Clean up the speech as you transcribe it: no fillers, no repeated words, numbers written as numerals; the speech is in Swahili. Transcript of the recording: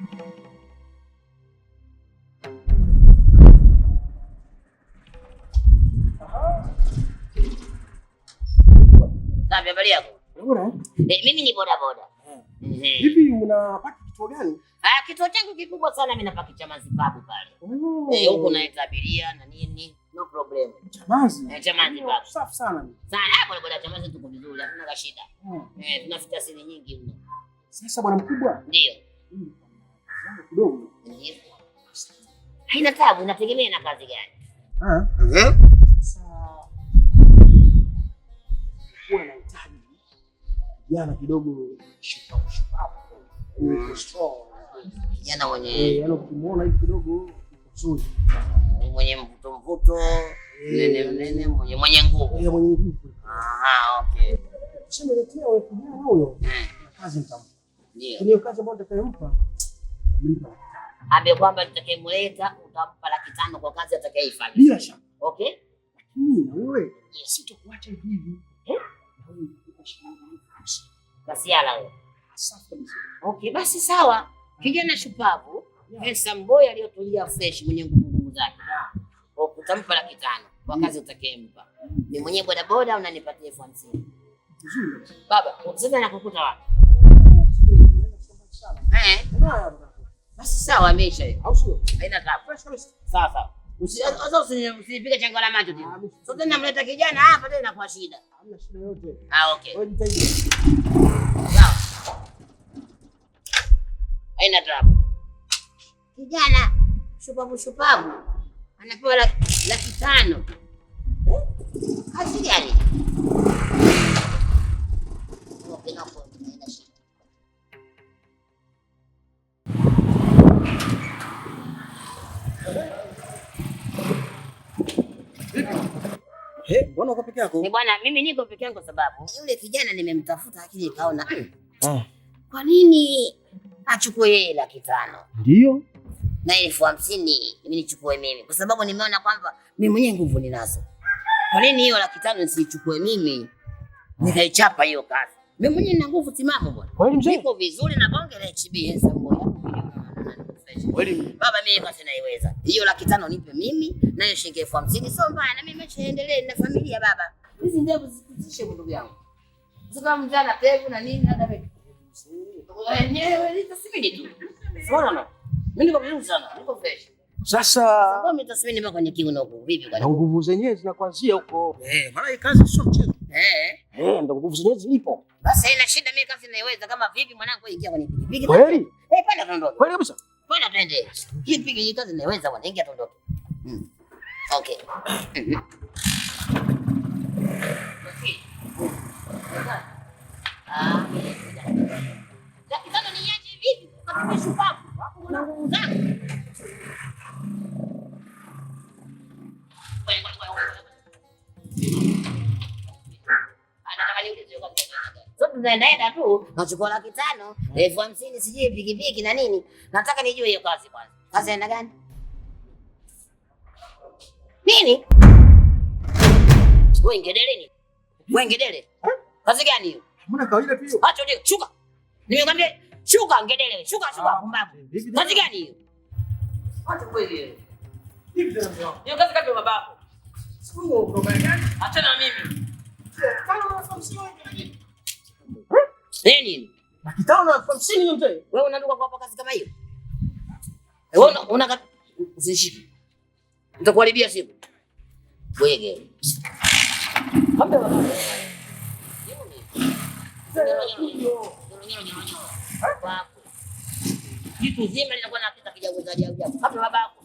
Safi, habari yako? Bora. Mimi ni boda boda. Hivi unapaki kituo gani? Kituo changu kikubwa sana, mimi napaki Chamazi Babu pale. Huko naita abiria na nini, no problem. Chamazi? Chamazi Babu. Safi sana. Sana hapo boda Chamazi tuko vizuri, hakuna shida. Tunaficha siri nyingi mno. Sasa bwana mkubwa. Ndio. Kidogo. Ndio. Haina tabu, inategemea na kazi gani. Sasa kwa nahitaji kijana kidogo shupavu. Kijana mwenye yaani ukimuona hivi kidogo nzuri. Mwenye mvuto, nene, mwenye nguvu. Mwenye nguvu. Okay. Usimeletea wewe kijana huyo. Kazi nitampa. Ndio. Hiyo kazi ambayo nitakayompa nitampa. Ambe kwamba nitakayemleta utampa 500 kwa kazi atakayoifanya. Bila shaka. Okay? Lakini na wewe sitakuacha hivi. Kasiala wewe. Okay, basi sawa. Kijana shupavu, handsome boy aliyotulia fresh mwenye nguvu zake. Utampa 500 kwa kazi utakayempa. Ni mwenye boda boda unanipatia 50. Vizuri. Baba, sasa nakukuta wapi? Basi sawa, ameisha hiyo. Au sio? Haina tabu. Sawa sawa. Usipige chango la macho tena. Sasa tena namleta kijana hapa tena kwa shida. Hamna shida yote. Okay. Wewe jitahidi. Sawa. Haina tabu. Kijana shupavu anapewa 500. Kazi gani? Okay, na kwa haina shida. Mbona uko peke yako? Bwana, mimi niko peke yangu kwa sababu yule kijana nimemtafuta, lakini nikaona kwa nini achukue yeye 500? Ndio. Na 50,000 mimi nichukue mimi, kwa sababu nimeona kwamba mimi mwenyewe nguvu ninazo. Kwa nini hiyo 500 nisichukue mimi nikaichapa hiyo kazi? Mimi mwenyewe nina nguvu timamu bwana. Kweli mzee? Niko vizuri na bonge la HB handsome boy. Kweli. Baba, mimi kazi naiweza. Hiyo 500 nipe mimi, na hiyo shilingi 50,000 sio mbaya, na mimi maisha yaendelee na familia baba. Hizi ndevu zisitishe ndugu yangu. Sasa mjana pevu na nini hata wewe. Wenyewe nitasimini tu. Unaona? Mimi niko vizuri sana, niko fresh. Sasa Sababu nitasimini mpaka kwenye kiuno huko. Vipi bwana? na nguvu zenyewe zinakuanzia huko. Maana hii kazi sio mchezo. Ndio nguvu zenyewe zipo. Basi haina shida, mimi kazi naiweza. Kama vipi mwanangu, ingia kwenye pikipiki. Kweli? Panda tuondoke. Kweli kabisa. Panda twende. Hii pikipiki kazi naiweza bwana, ingia tuondoke. Okay. Lakini niache vipi? Kwa shupavu. Kuna nguvu zangu. Zote tunaenda tu, nachukua 500, 50,000 sijui pikipiki na nini. Nataka nijue hiyo kazi kwanza. Kazi aina gani? Nini? Wewe ngedele ni? Wewe ngedele? Kazi gani hiyo? Mbona kawaida tu hiyo? Acha ndio, shuka. Nimekwambia shuka ngedele, shuka kumbaku. Kazi gani hiyo? Acha kweli. Hivi tena mzee. Hiyo kazi kati ya babako. Sikuwa uko gani? Acha na mimi. Kama unafanya Nini? 550 hiyo mzee. Wewe unaanduka kwa kazi kama hiyo? Wewe una usishiki. Nitakuharibia siku. Wewe. Hambe baba. Kitu zima linakuwa na kitu kijago za ajabu. Hapo babako.